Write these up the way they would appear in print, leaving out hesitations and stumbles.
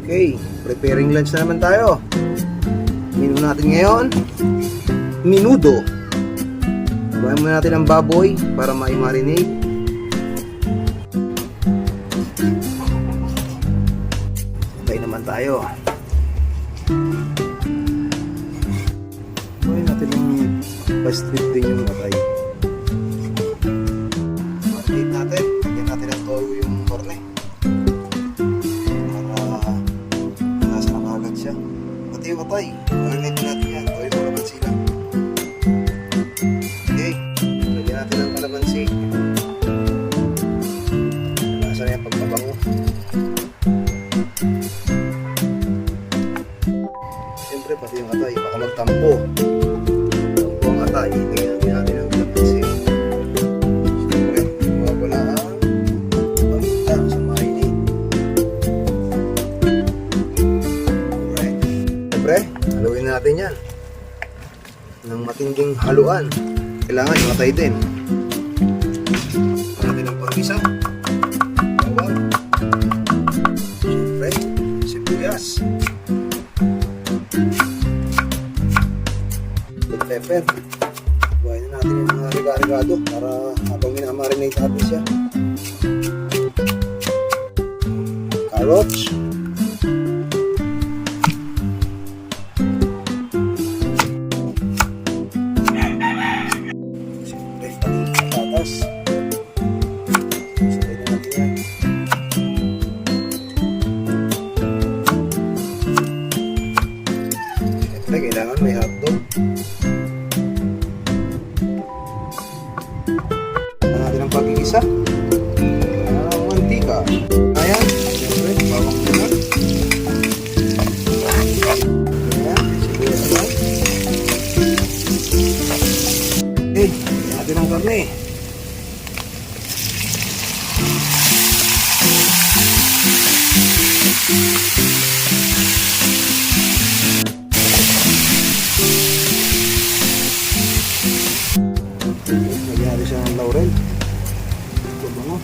Okay, preparing lunch na naman tayo. Menu natin ngayon, menudo. Buhayin muna natin ang baboy para ma-marinate. Hintay naman tayo. Buhayin natin yung pa-strip din yung matay. Marinate natin. Lagyan natin ang toyo yung korne. Siya. Pati yung matay. Marinate natin yan. Toyo yung kalamansi lang. Okay. Lagyan natin ang kalamansi. Nasa na yung pagpabango. Siyempre pati yung atay. Baka magtampo. Tampo ang atay. Lagyan natin ang kalamansi. Siyempre, mawawala ang paminta sa marinate. Siyempre, haluin natin yan ng matinding haluan. Kailangan matay din. Natin ang pag-isa. Bawang. Siyempre, sibuyas. Good pepper. Buhayin na natin yung mga riga-rigado para habang minamarinate natin siya. Carrots. Kailangan may hotdog. Natin ang pag-iisa. Ang mantika. Ayan. Siyempre, bawang muna. Ayan. Sibuyas lang. Okay. Natin ang karne. Nagyari siya ng laurel. Ito mo.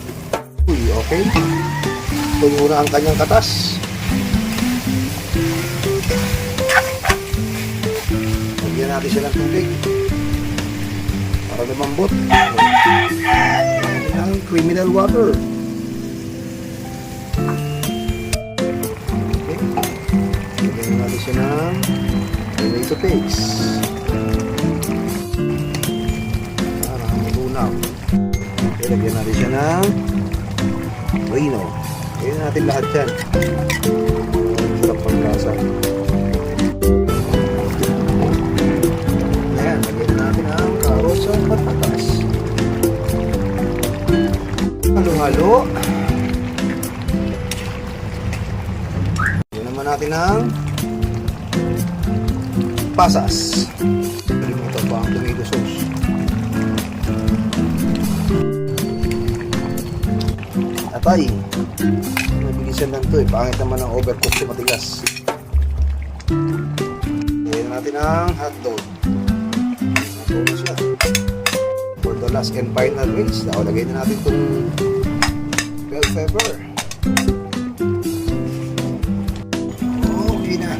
Uy, okay. Ito muna ang kanyang katas. Lagyan natin siya ng tubig para lumambot. Ang criminal water. Okay. Lagyan natin siya ng tomato paste. Okay, lagyan natin siya ng Reno. Lagyan natin lahat yan. Sarap pag-lasa. Ayan, lagyan natin ang carrots at patatas. Halo-halo. Lagyan naman natin ang pasas. Kalimutan pa ang tomato sauce. Atay. Mabilisan lang ito eh. Pangit naman ang overcook sa matigas. Lagyan natin ang hotdog. Hotdog na siya. For the last and final range, lagay na natin itong bell pepper. Okay na.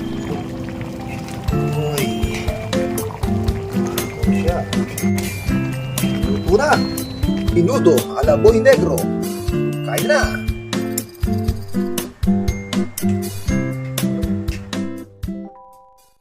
Uy. Ito siya. Luto na. Menudo ala Boy Negro. Kain na!